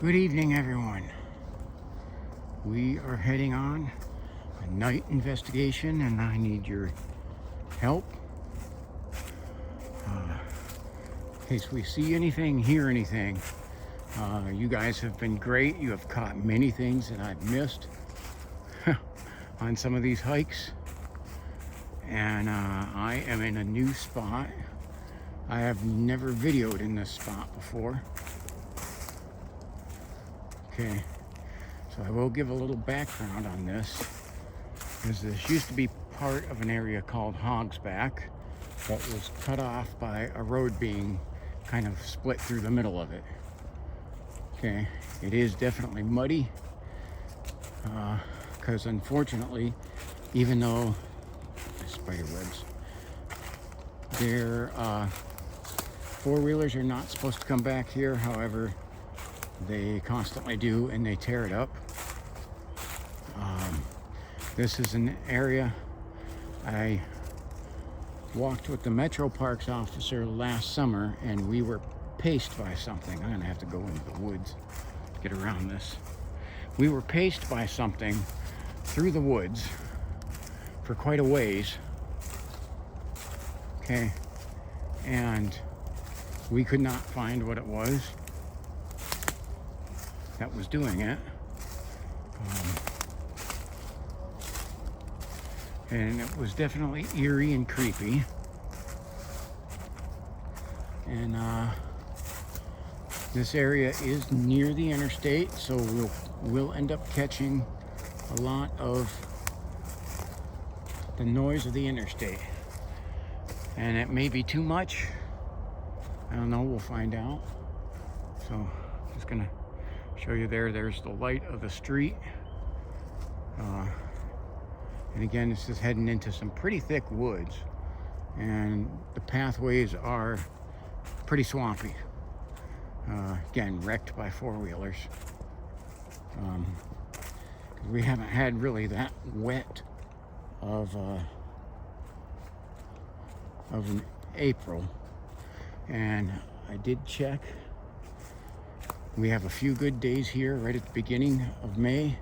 Good evening, everyone. We are heading on a night investigation, and I need your help. In case we see anything, hear anything. You guys have been great. You have caught many things that I've missed on some of these hikes. And I am in a new spot. I have never videoed in this spot before. Okay, so I will give a little background on this, because this used to be part of an area called Hogsback that was cut off by a road being kind of split through the middle of it. Okay, it is definitely muddy, because unfortunately, even though spider webs, their four-wheelers are not supposed to come back here. However, they constantly do, and they tear it up. This is an area I walked with the Metro Parks officer last summer, and we were paced by something. I'm gonna have to go into the woods to get around this. We were paced by something through the woods for quite a ways. Okay, and we could not find what it was that was doing it. And it was definitely eerie and creepy. And this area is near the interstate, so we'll end up catching a lot of the noise of the interstate. And it may be too much. I don't know, we'll find out. So I'm just gonna show you there's the light of the street. And again, this is heading into some pretty thick woods, and the pathways are pretty swampy. Again, wrecked by four-wheelers. We haven't had really that wet of an April, and I did check. We have a few good days here right at the beginning of May.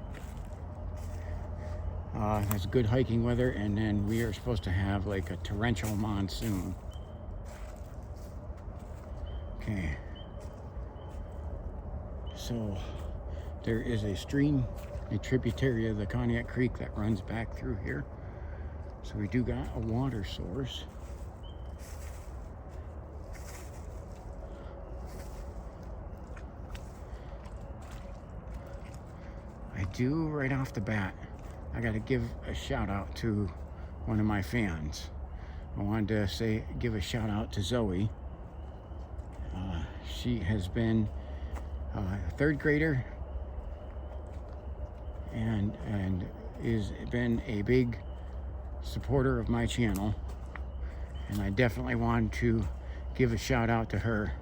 That's good hiking weather, and then we are supposed to have like a torrential monsoon. Okay. So there is a stream, a tributary of the Cognac Creek that runs back through here. So we do got a water source. I do right off the bat, I got to give a shout out to one of my fans. I wanted to give a shout out to Zoe. She has been a third grader and is been a big supporter of my channel. And I definitely wanted to give a shout out to her.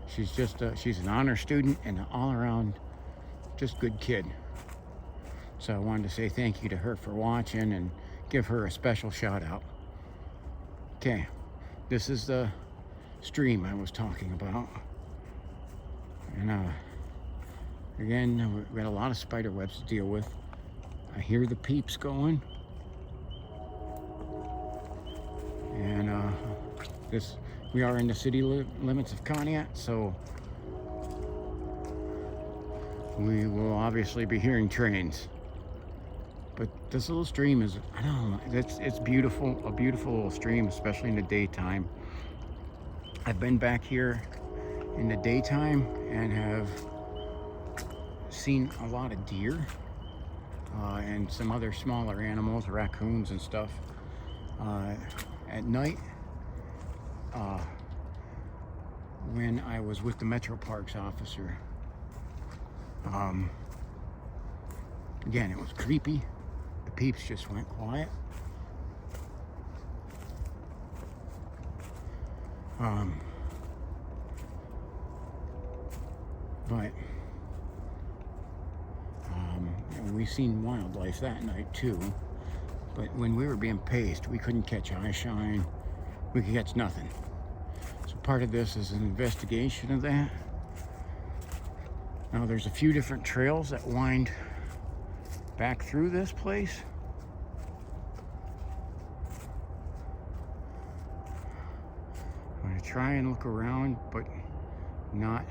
She's she's an honor student and an all around just good kid. So I wanted to say thank you to her for watching and give her a special shout out. Okay, this is the stream I was talking about. And again, we got a lot of spider webs to deal with. I hear the peeps going. And we are in the city limits of Cognac, so we will obviously be hearing trains. But this little stream is, I don't know, it's beautiful, a beautiful little stream, especially in the daytime. I've been back here in the daytime and have seen a lot of deer and some other smaller animals, raccoons and stuff. At night, when I was with the Metro Parks officer, again, it was creepy. The peeps just went quiet. But we seen wildlife that night too. But when we were being paced, we couldn't catch eye shine. We could catch nothing. So part of this is an investigation of that. Now there's a few different trails that wind back through this place. I'm gonna try and look around, but not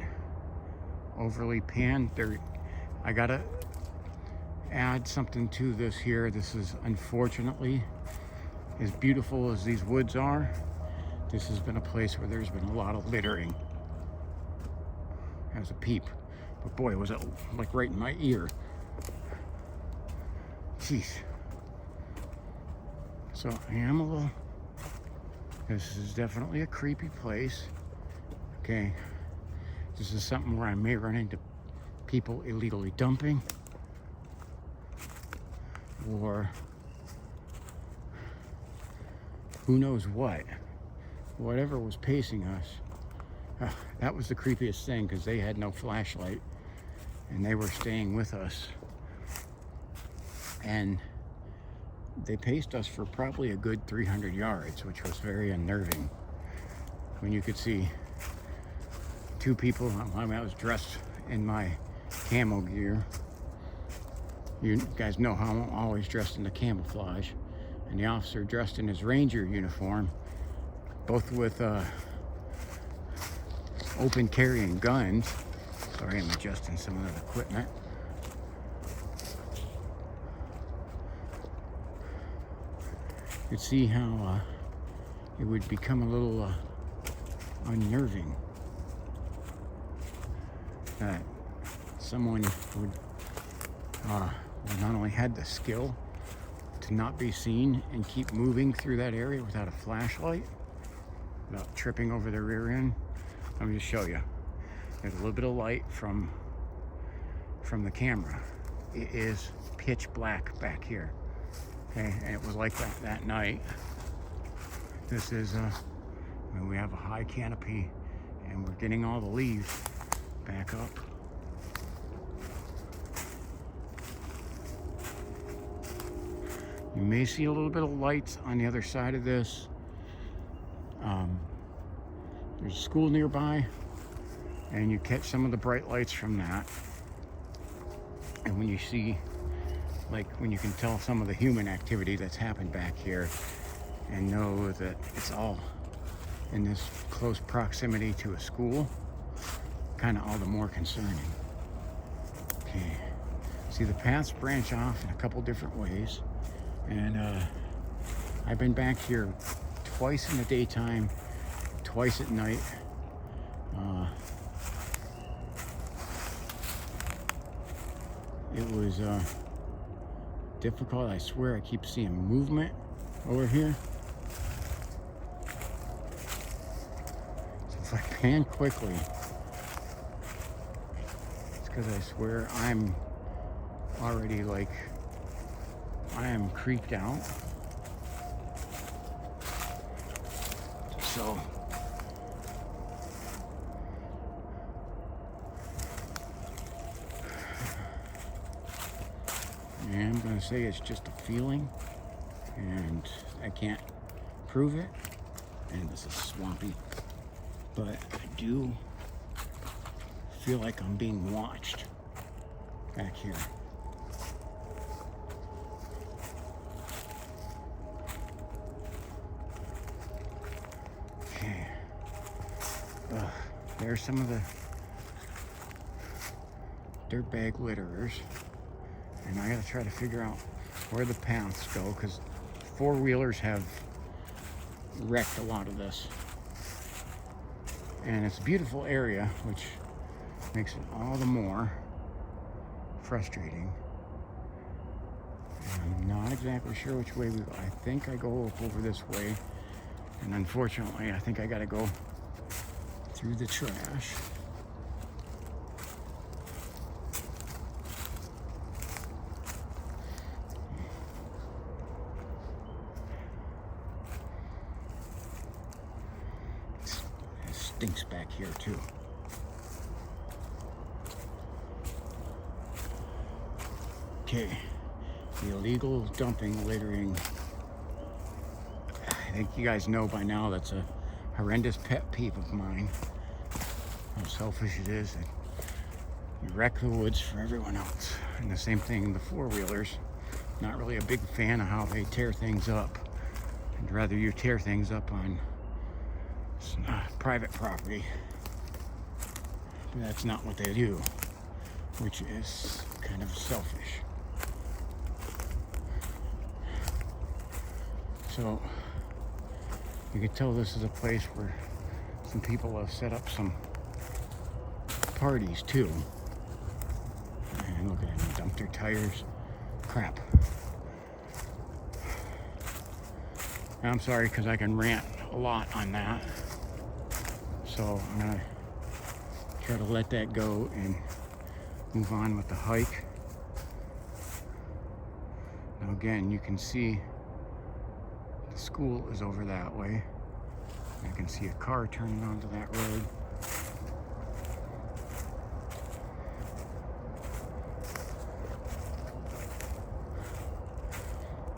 overly pan. I gotta add something to this here. This is, unfortunately, as beautiful as these woods are, this has been a place where there's been a lot of littering. As a peep. But boy, was it like right in my ear. Jeez. So I am a little, this is definitely a creepy place. Okay. This is something where I may run into people illegally dumping, or who knows what. Whatever was pacing us. That was the creepiest thing, because they had no flashlight and they were staying with us, and they paced us for probably a good 300 yards, which was very unnerving. When you could see two people, I was dressed in my camo gear. You guys know how I'm always dressed in the camouflage, and the officer dressed in his ranger uniform, both with open carrying guns. Sorry, I'm adjusting some of the equipment. You could see how it would become a little unnerving that someone would not only had the skill to not be seen and keep moving through that area without a flashlight, without tripping over their rear end. Let me just show you. There's a little bit of light from the camera. It is pitch black back here. Okay, and it was like that night. This is when we have a high canopy and we're getting all the leaves back up. You may see a little bit of lights on the other side of this. There's a school nearby, and you catch some of the bright lights from that. And when you see, like, when you can tell some of the human activity that's happened back here, and know that it's all in this close proximity to a school, kind of all the more concerning. Okay, see, the paths branch off in a couple different ways, and I've been back here twice in the daytime, twice at night. It was difficult. I swear I keep seeing movement over here. So if I pan quickly, it's because I swear I'm already, like, I am creeped out. So and I'm gonna say it's just a feeling, and I can't prove it, and this is swampy, but I do feel like I'm being watched back here. Okay, there's some of the dirtbag litterers. And I gotta try to figure out where the paths go, because four-wheelers have wrecked a lot of this. And it's a beautiful area, which makes it all the more frustrating. And I'm not exactly sure which way we go. I think I go up over this way. And unfortunately, I think I gotta go through the trash. Stinks back here too. Okay, the illegal dumping, littering. I think you guys know by now that's a horrendous pet peeve of mine. How selfish it is. You wreck the woods for everyone else. And the same thing, the four-wheelers. Not really a big fan of how they tear things up. I'd rather you tear things up on private property. But that's not what they do, which is kind of selfish. So you can tell this is a place where some people have set up some parties too. And look at them, dumped their tires. Crap. I'm sorry, because I can rant a lot on that. So I'm gonna try to let that go and move on with the hike. Now again, you can see the school is over that way. I can see a car turning onto that road.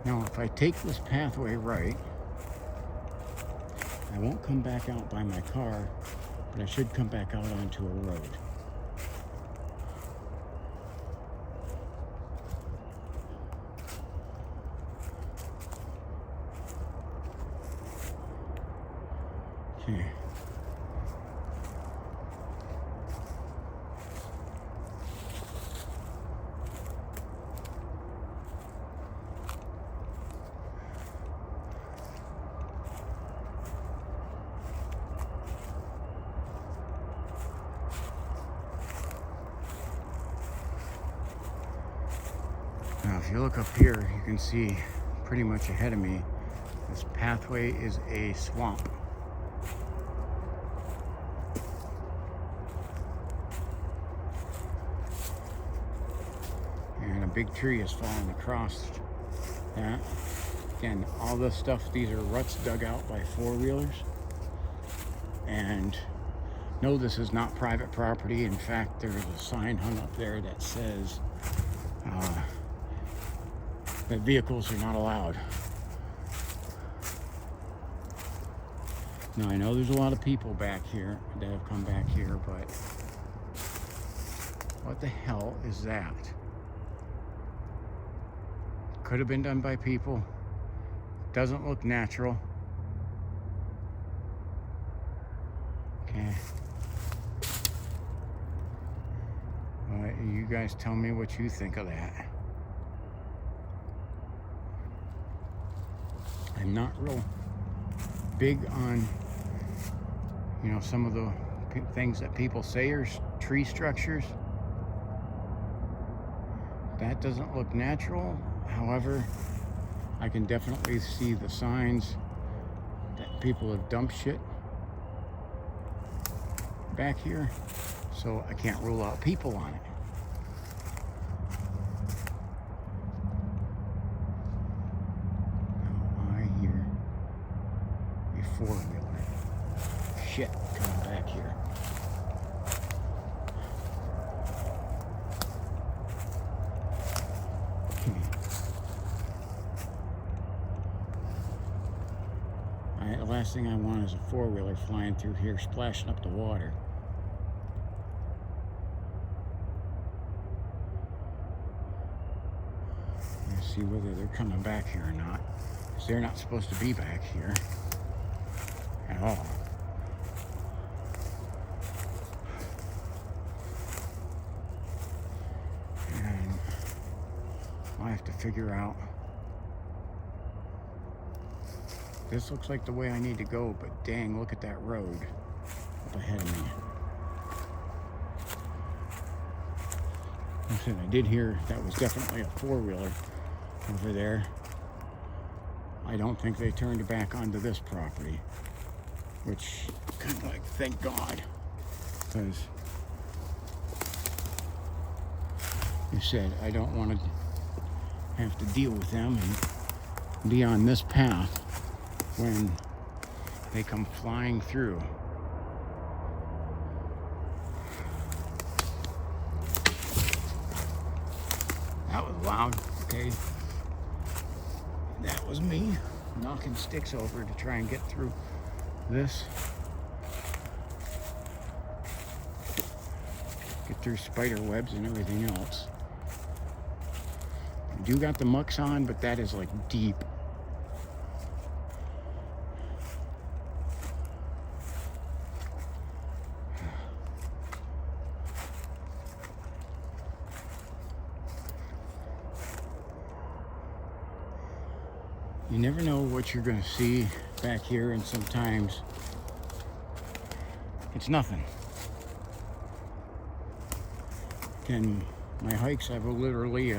Now, if I take this pathway right, I won't come back out by my car, but I should come back out onto a road. Okay. Now, if you look up here, you can see pretty much ahead of me, this pathway is a swamp. And a big tree is falling across that. Again, all this stuff, these are ruts dug out by four-wheelers. And no, this is not private property. In fact, there's a sign hung up there that says that vehicles are not allowed. Now, I know there's a lot of people back here that have come back here, but what the hell is that? Could have been done by people. Doesn't look natural. Okay. You guys tell me what you think of that. I'm not real big on, you know, some of the things that people say are tree structures. That doesn't look natural. However, I can definitely see the signs that people have dumped shit back here. So I can't rule out people on it. Four-wheeler. Shit, coming back here. The last thing I want is a four-wheeler flying through here, splashing up the water. Let's see whether they're coming back here or not, because they're not supposed to be back here at all. And I have to figure out, this looks like the way I need to go, but dang, look at that road up ahead of me. I did hear that was definitely a four-wheeler over there. I don't think they turned back onto this property, which kind of like, thank God, because you said I don't want to have to deal with them and be on this path when they come flying through. That was loud, okay? That was me knocking sticks over to try and get through this. Get raptors, spider webs, and everything else. I do got the mucks on, but that is like deep. You never know what you're going to see back here, and sometimes it's nothing. And my hikes, I will literally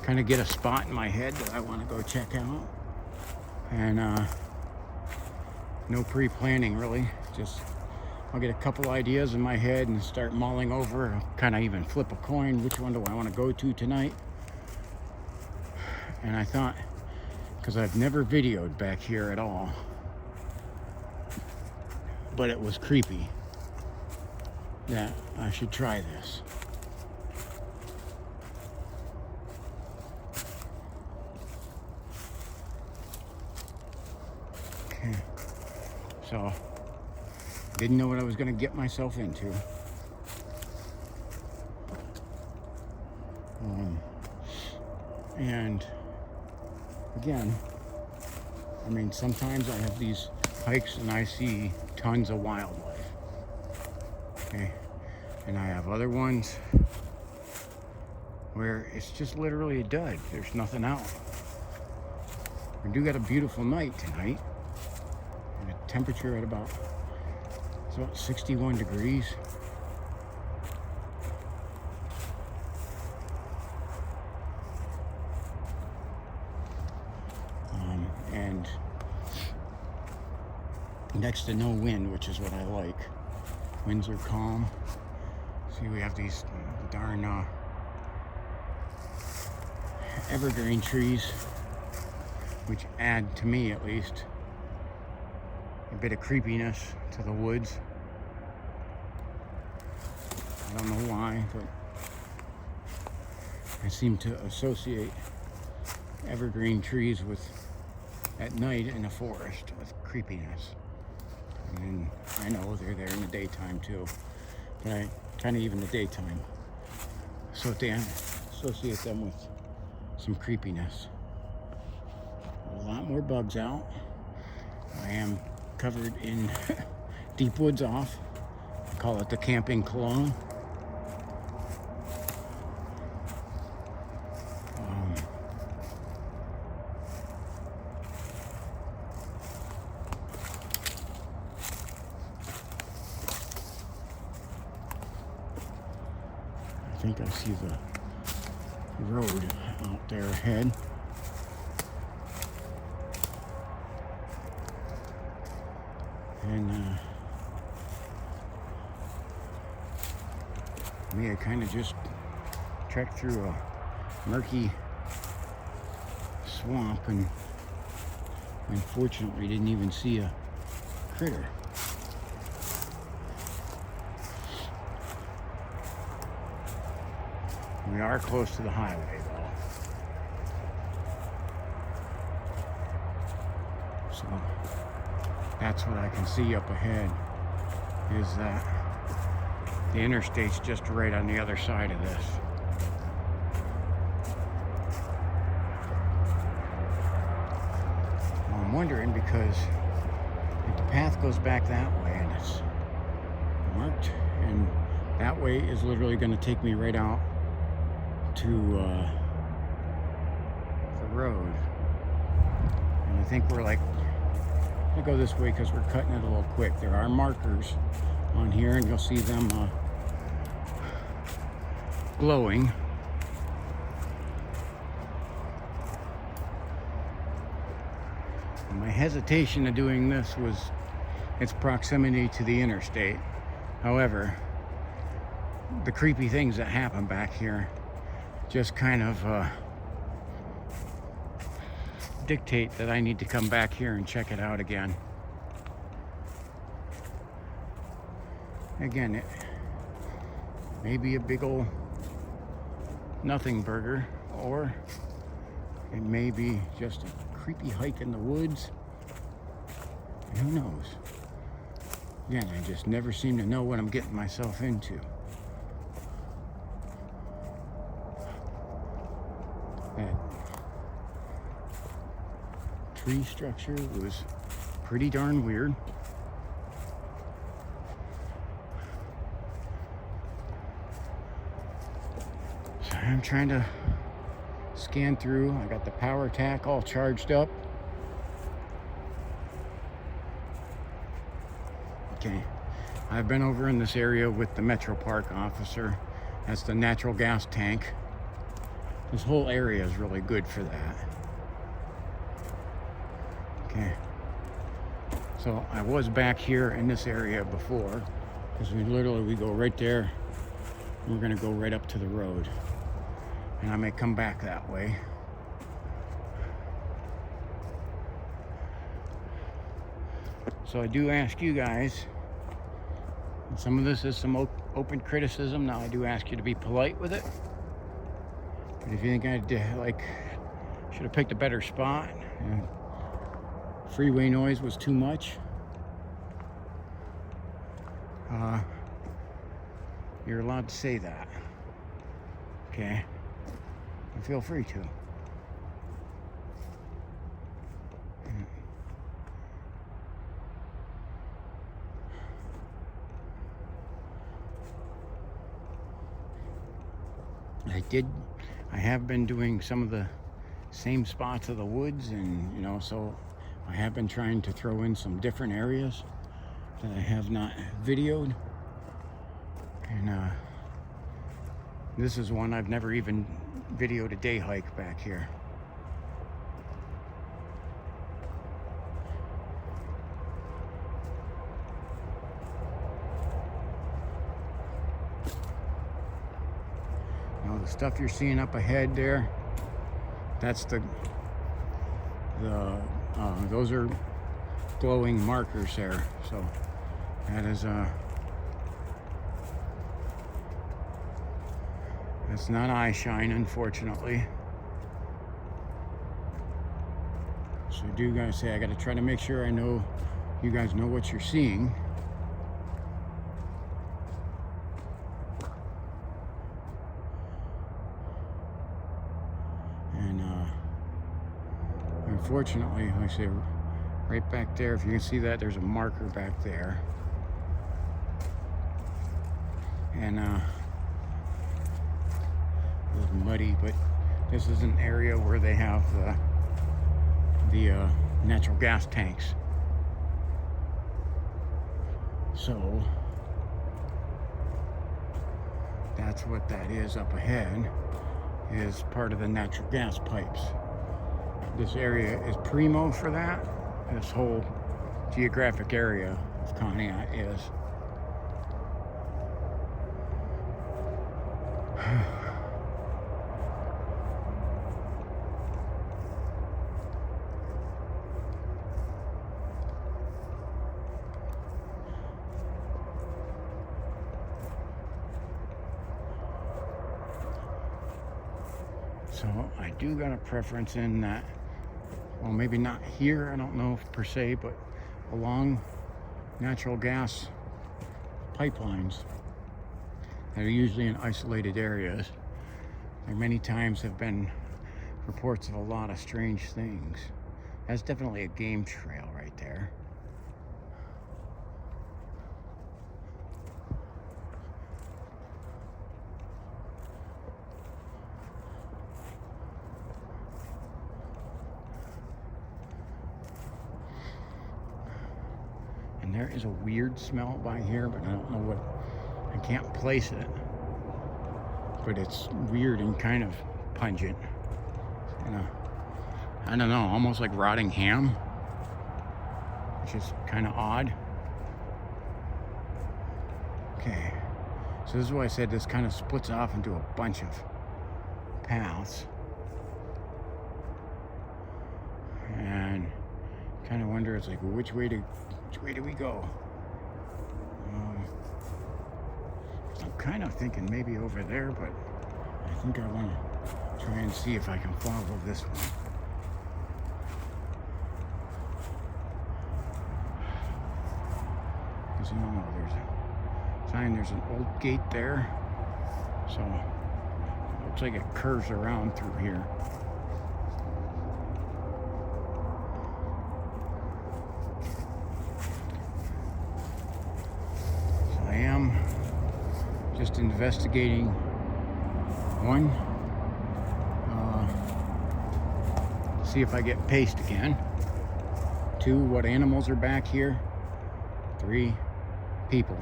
kind of get a spot in my head that I want to go check out, and no pre-planning really. Just I'll get a couple ideas in my head and start mulling over, kind of even flip a coin, which one do I want to go to tonight. And I thought, because I've never videoed back here at all, but it was creepy, that I should try this. Okay, so didn't know what I was going to get myself into. And again, I mean, sometimes I have these hikes and I see tons of wildlife. Okay, and I have other ones where it's just literally a dud. There's nothing out. We do got a beautiful night tonight, and a temperature at about 61 degrees. And next to no wind, which is what I like. Winds are calm. See, we have these darn evergreen trees, which add, to me at least, a bit of creepiness to the woods. I don't know why, but I seem to associate evergreen trees with, at night in a forest, with creepiness. And then I know they're there in the daytime too, but I kind of even the daytime. So they associate them with some creepiness. A lot more bugs out. I am covered in Deep Woods Off. I call it the camping cologne. I think I see the road out there ahead. And I kind of just trekked through a murky swamp and unfortunately didn't even see a critter. We are close to the highway, though. So that's what I can see up ahead, is that the interstate's just right on the other side of this. Well, I'm wondering, because if the path goes back that way and it's marked, and that way is literally going to take me right out to the road. And I think we're like, I'll go this way because we're cutting it a little quick. There are markers on here, and you'll see them glowing. And my hesitation of doing this was its proximity to the interstate. However, the creepy things that happen back here just kind of dictate that I need to come back here and check it out again. Again, it may be a big old nothing burger, or it may be just a creepy hike in the woods. And who knows? Again, I just never seem to know what I'm getting myself into. That tree structure was pretty darn weird. So I'm trying to scan through. I got the power tack all charged up. Okay, I've been over in this area with the Metro Park officer. That's the natural gas tank. This whole area is really good for that. Okay, so I was back here in this area before, because we go right there, and we're gonna go right up to the road, and I may come back that way. So I do ask you guys, and some of this is some open criticism. Now I do ask you to be polite with it. But if you think I should have picked a better spot, and freeway noise was too much, you're allowed to say that. Okay? And feel free to. I have been doing some of the same spots of the woods, and so I have been trying to throw in some different areas that I have not videoed. And this is one I've never even videoed a day hike back here. The stuff you're seeing up ahead there, that's those are glowing markers there. So that is that's not eye shine, unfortunately. So I gotta try to make sure I know you guys know what you're seeing. Unfortunately, like I say, right back there, if you can see that, there's a marker back there. And it was muddy, but this is an area where they have the natural gas tanks. So that's what that is up ahead, is part of the natural gas pipes. This area is primo for that. This whole geographic area of Conneaut is. So I do got a preference in that, well, maybe not here, I don't know if per se, but along natural gas pipelines that are usually in isolated areas. There many times have been reports of a lot of strange things. That's definitely a game trail right there. And there is a weird smell by here, but I don't know what, I can't place it. But it's weird and kind of pungent. I don't know, almost like rotting ham, which is kind of odd. Okay, so this is why I said this kind of splits off into a bunch of paths. And kind of wonder, it's like, well, which way do we go? I'm kind of thinking maybe over there, but I think I want to try and see if I can follow this one. Because, there's an old gate there. So looks like it curves around through here. So I am just investigating one, see if I get paced again. 2, what animals are back here. 3, people.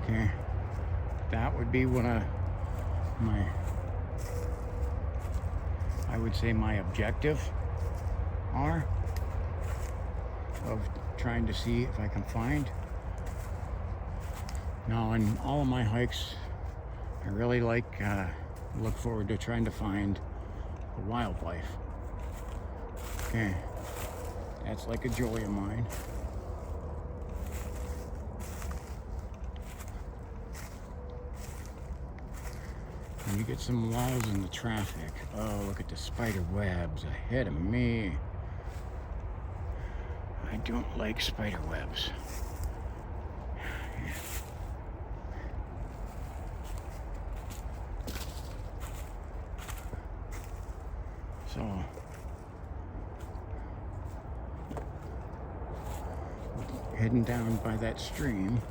Okay, that would be what I would say my objective are of trying to see if I can find. Now, in all of my hikes, I really look forward to trying to find the wildlife. Okay, that's like a joy of mine. And you get some lulls in the traffic. Oh, look at the spider webs ahead of me. I don't like spider webs. So heading down by that stream.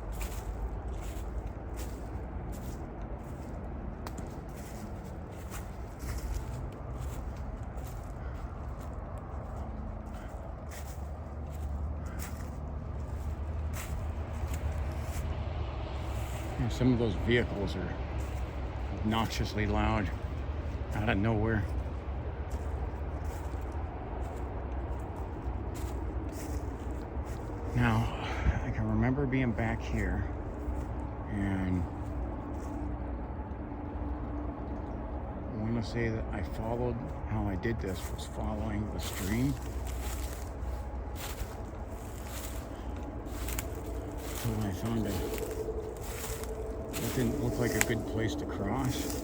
And some of those vehicles are obnoxiously loud out of nowhere. Now, I can remember being back here, and I want to say that I followed, how I did this was following the stream until I found it didn't look like a good place to cross,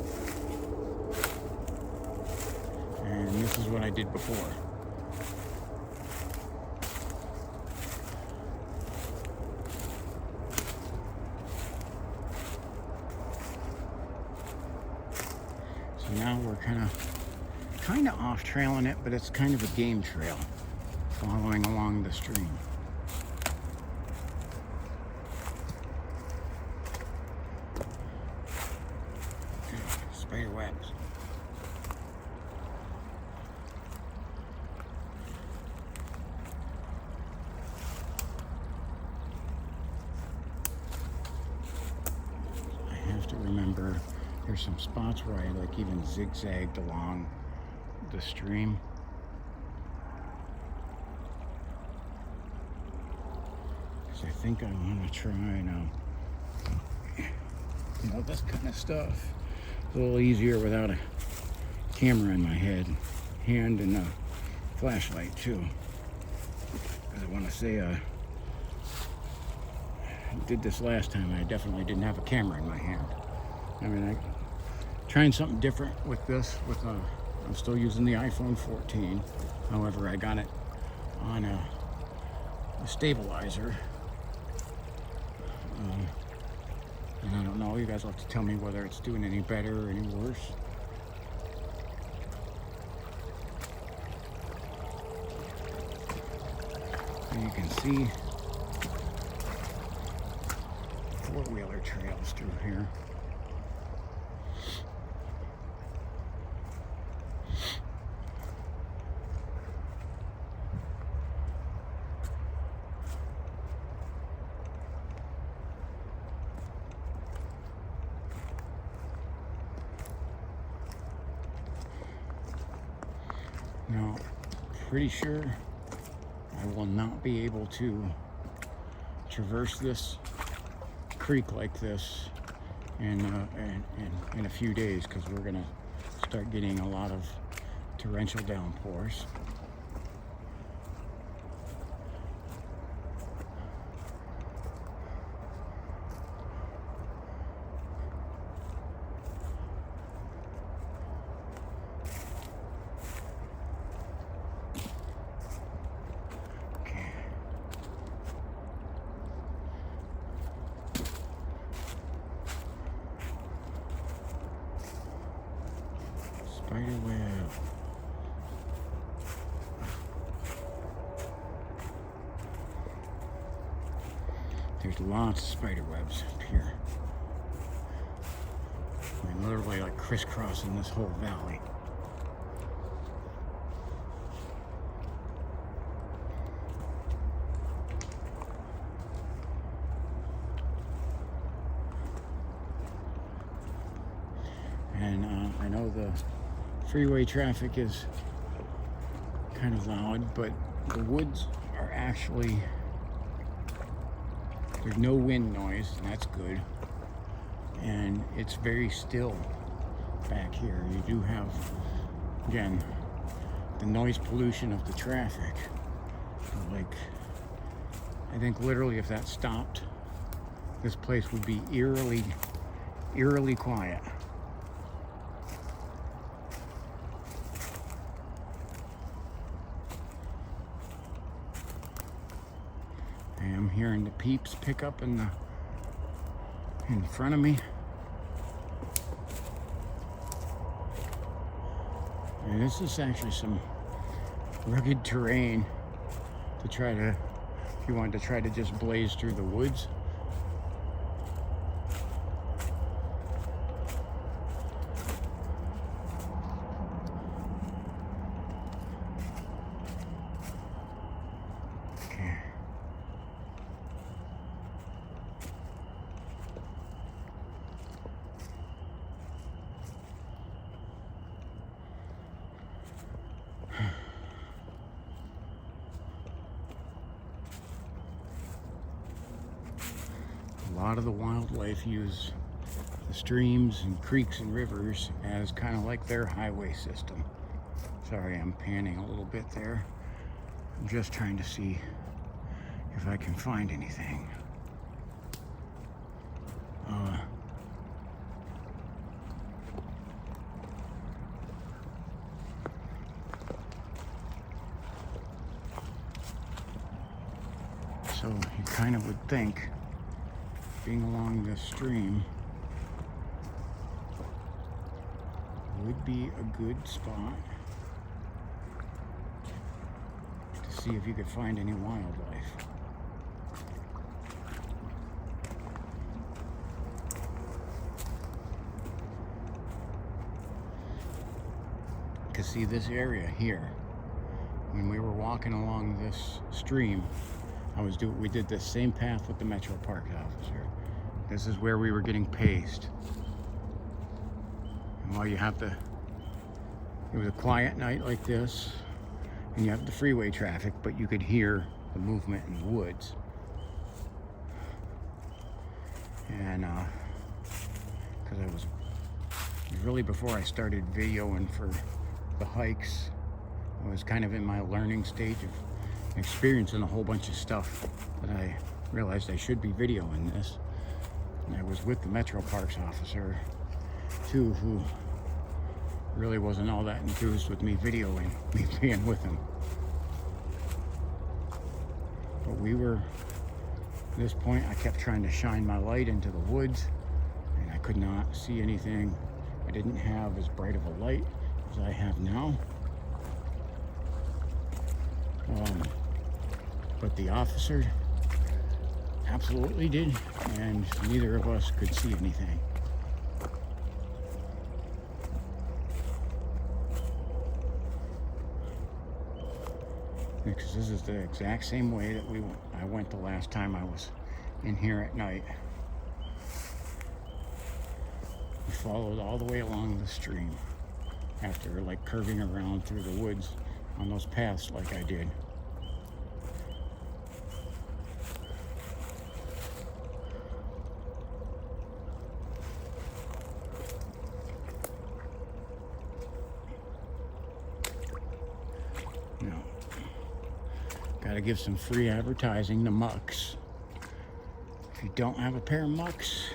and this is what I did before. Now we're kind of off trailing it, but it's kind of a game trail following along the stream. Spider webs. I have to remember. There's some spots where I even zigzagged along the stream. Because I think I want to try now. This kind of stuff. A little easier without a camera in my hand and a flashlight too. Because I want to say I did this last time. I definitely didn't have a camera in my hand. I mean, trying something different with this. I'm still using the iPhone 14. However, I got it on a stabilizer. And I don't know. You guys will have to tell me whether it's doing any better or any worse. And you can see four-wheeler trails through here. Now, pretty sure I will not be able to traverse this creek like this in a few days, because we're gonna start getting a lot of torrential downpours. spider web. There's lots of spider webs up here. I mean, literally like crisscrossing this whole valley. And I know the freeway traffic is kind of loud, but the woods are actually, there's no wind noise, and that's good. And it's very still back here. You do have, again, the noise pollution of the traffic. Like, I think literally if that stopped, this place would be eerily quiet. I'm hearing the peeps pick up in front of me. And this is actually some rugged terrain to try to, if you wanted to try to just blaze through the woods. A lot of the wildlife use the streams and creeks and rivers as kind of like their highway system. Sorry, I'm panning a little bit there. I'm just trying to see if I can find anything. So you kind of would think, being along this stream would be a good spot to see if you could find any wildlife. Because see, this area here, when we were walking along this stream, we did the same path with the Metro Parks officer. This is where we were getting paced. And while it was a quiet night like this, and you have the freeway traffic, but you could hear the movement in the woods. And because it was really before I started videoing for the hikes, I was kind of in my learning stage of experiencing a whole bunch of stuff that I realized I should be videoing this. And I was with the Metro Parks officer too, who really wasn't all that enthused with me videoing me being with him. But at this point, I kept trying to shine my light into the woods, and I could not see anything. I didn't have as bright of a light as I have now. But the officer absolutely did, and neither of us could see anything. Because this is the exact same way that I went the last time I was in here at night. We followed all the way along the stream after like curving around through the woods on those paths like I did. Got to give some free advertising to Mucks. If you don't have a pair of Mucks,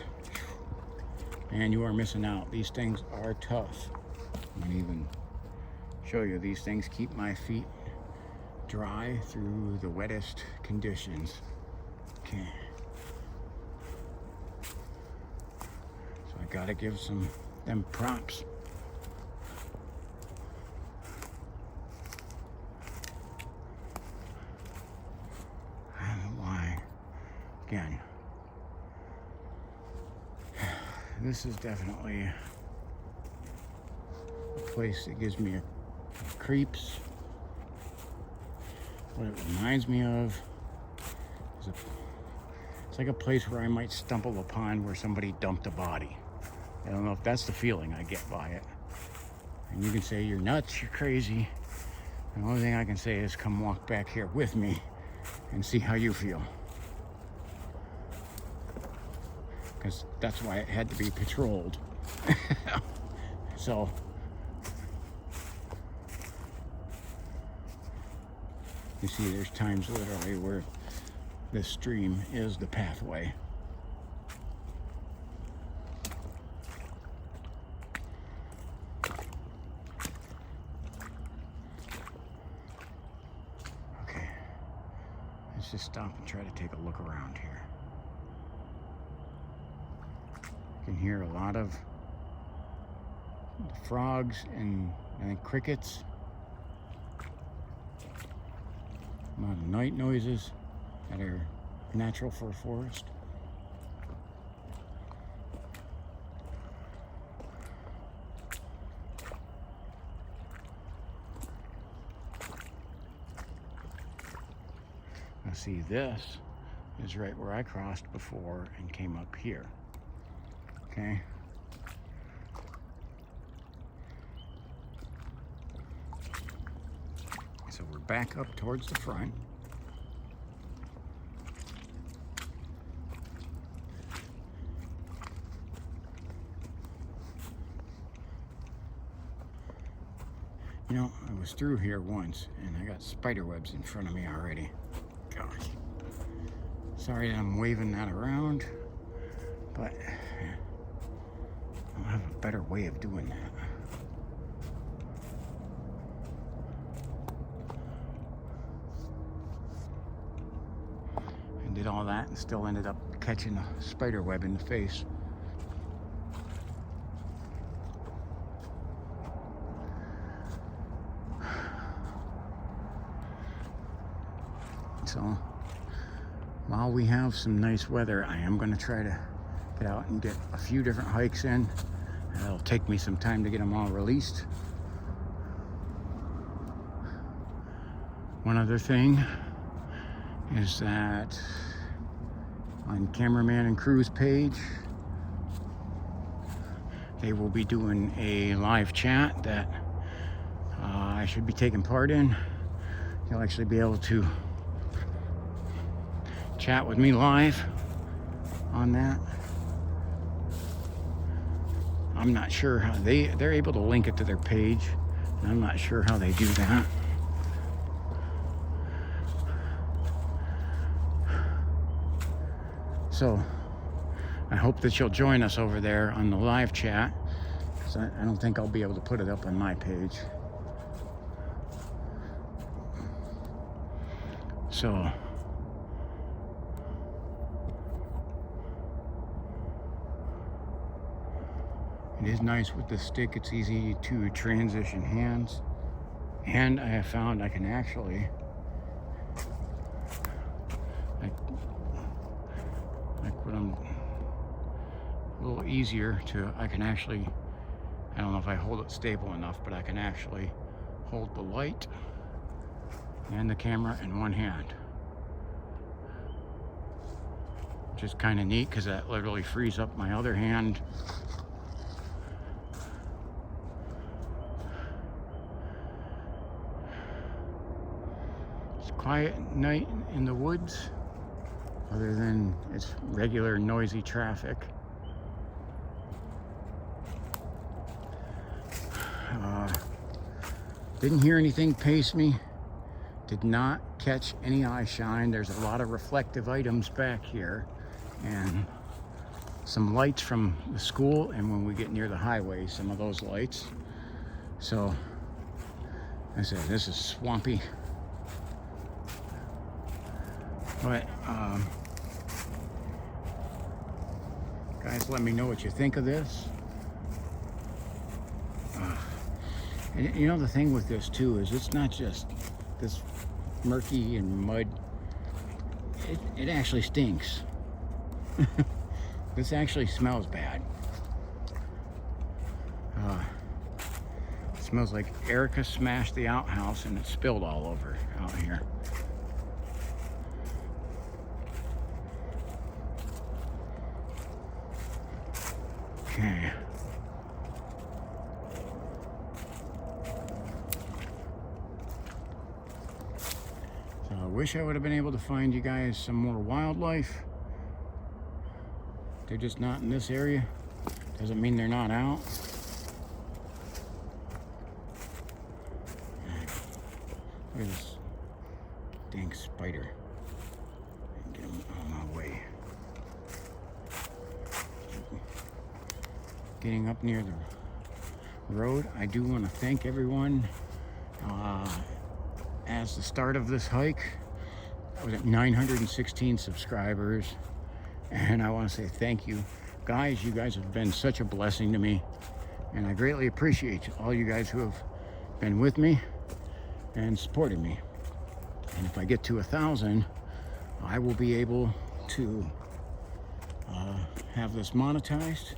man, you are missing out. These things are tough. I can even show you, these things keep my feet dry through the wettest conditions. Okay. So I got to give them props. this is definitely a place that gives me creeps. What it reminds me of is it's like a place where I might stumble upon where somebody dumped a body. I don't know if that's the feeling I get by it. And you can say you're nuts, you're crazy. The only thing I can say is come walk back here with me and see how you feel. Because that's why it had to be patrolled. So, you see there's times literally where this stream is the pathway. Okay, let's just stop and try to take a look around here. You can hear a lot of frogs and I think crickets. A lot of night noises that are natural for a forest. Now see, this is right where I crossed before and came up here. Okay. So we're back up towards the front. You know, I was through here once and I got spider webs in front of me already. Gosh. Sorry that I'm waving that around, but I'll have a better way of doing that. Did all that and still ended up catching a spider web in the face. So while we have some nice weather, I am going to try to get out and get a few different hikes in. It'll take me some time to get them all released. One other thing is that on Cameraman and Crew's page, they will be doing a live chat that I should be taking part in. You'll actually be able to chat with me live on that. I'm not sure how they're able to link it to their page, and I'm not sure how they do that. So I hope that you'll join us over there on the live chat, because I don't think I'll be able to put it up on my page. So it is nice with the stick. It's easy to transition hands, and I have found I can actually when I'm a little easier to, I can actually, I don't know if I hold it stable enough, but I can actually hold the light and the camera in one hand. Which is kind of neat because that literally frees up my other hand. It's quiet night in the woods, other than it's regular noisy traffic. Didn't hear anything pace me. Did not catch any eye shine. There's a lot of reflective items back here and some lights from the school, and when we get near the highway, some of those lights. So I said, this is swampy. But guys, let me know what you think of this. And you know, the thing with this too is it's not just this murky and mud. It actually stinks. This actually smells bad. It smells like Erica smashed the outhouse and it spilled all over out here. Okay. So I wish I would have been able to find you guys some more wildlife. They're just not in this area. Doesn't mean they're not out. Look at this dang spider. Get him out of my way. Getting up near the road, I do want to thank everyone. As the start of this hike, I was at 916 subscribers, and I want to say thank you. Guys, you guys have been such a blessing to me, and I greatly appreciate all you guys who have been with me and supported me. And if I get to 1,000, I will be able to have this monetized,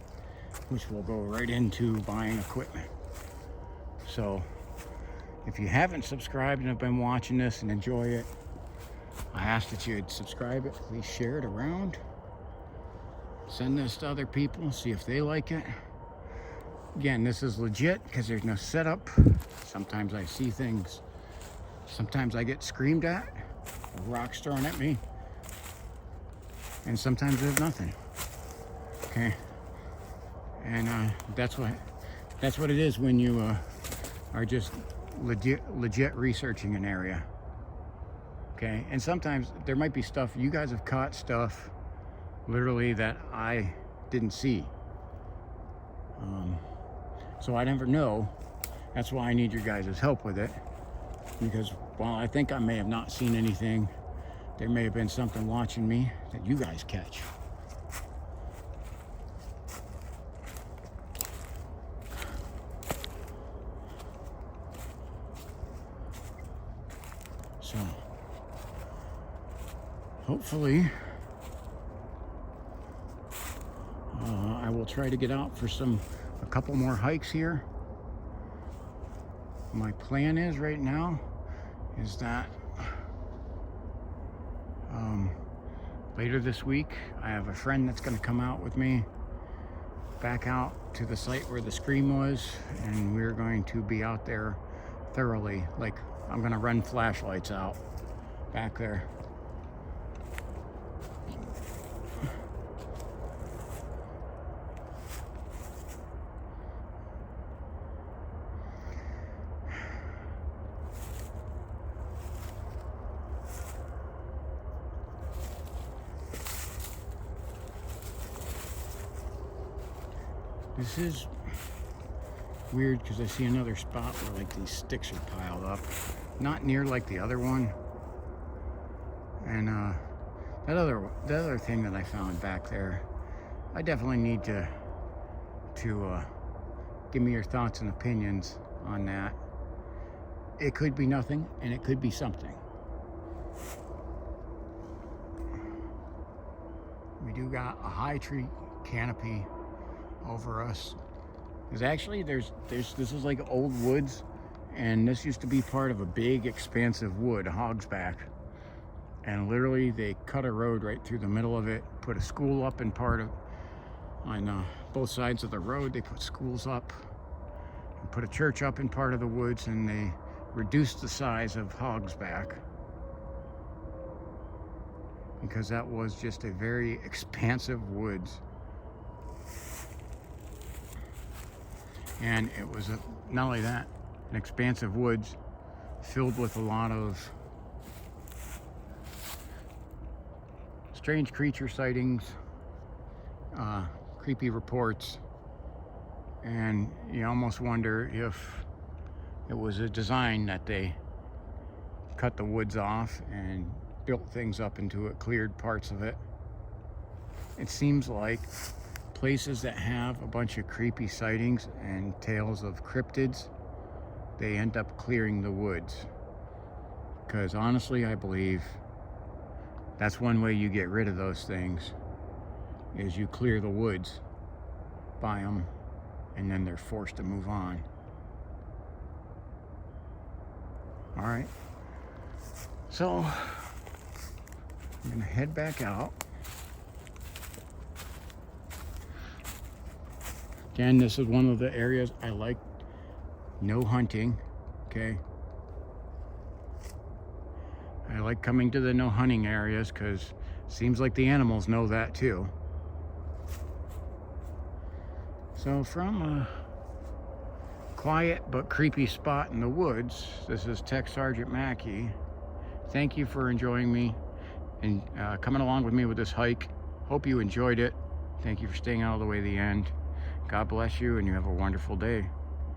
which will go right into buying equipment. So if you haven't subscribed and have been watching this and enjoy it, I ask that you'd subscribe it. Please share it around. Send this to other people, see if they like it. Again, this is legit because there's no setup. Sometimes I see things. Sometimes I get screamed at, rocks thrown at me, and sometimes there's nothing. Okay, and that's what it is when you are just legit researching an area. Okay, and sometimes there might be stuff you guys have caught, stuff literally that I didn't see. So I never know. That's why I need your guys' help with it, because while I think I may have not seen anything, there may have been something watching me that you guys catch. So hopefully I will try to get out for a couple more hikes here. My plan is right now is that later this week I have a friend that's going to come out with me back out to the site where the scream was, and we're going to be out there thoroughly. Like, I'm going to run flashlights out back there. This is weird because I see another spot where like these sticks are piled up, not near like the other one. And that other thing that I found back there, I definitely need to give me your thoughts and opinions on that. It could be nothing, and it could be something. We do got a high tree canopy over us. There's actually this is like old woods, and this used to be part of a big expansive wood, a hogsback, and literally they cut a road right through the middle of it, put a school up in on both sides of the road. They put schools up and put a church up in part of the woods, and they reduced the size of hogsback because that was just a very expansive woods. And it was not only that, an expansive woods filled with a lot of strange creature sightings, creepy reports, and you almost wonder if it was a design that they cut the woods off and built things up into it, cleared parts of it. It seems like places that have a bunch of creepy sightings and tales of cryptids, they end up clearing the woods. Because honestly, I believe that's one way you get rid of those things, is you clear the woods by them and then they're forced to move on. All right, so I'm gonna head back out. Again, this is one of the areas I like no hunting, okay? I like coming to the no hunting areas because it seems like the animals know that too. So from a quiet but creepy spot in the woods, this is Tech Sergeant Mackey. Thank you for enjoying me and coming along with me with this hike. Hope you enjoyed it. Thank you for staying all the way to the end. God bless you, and you have a wonderful day.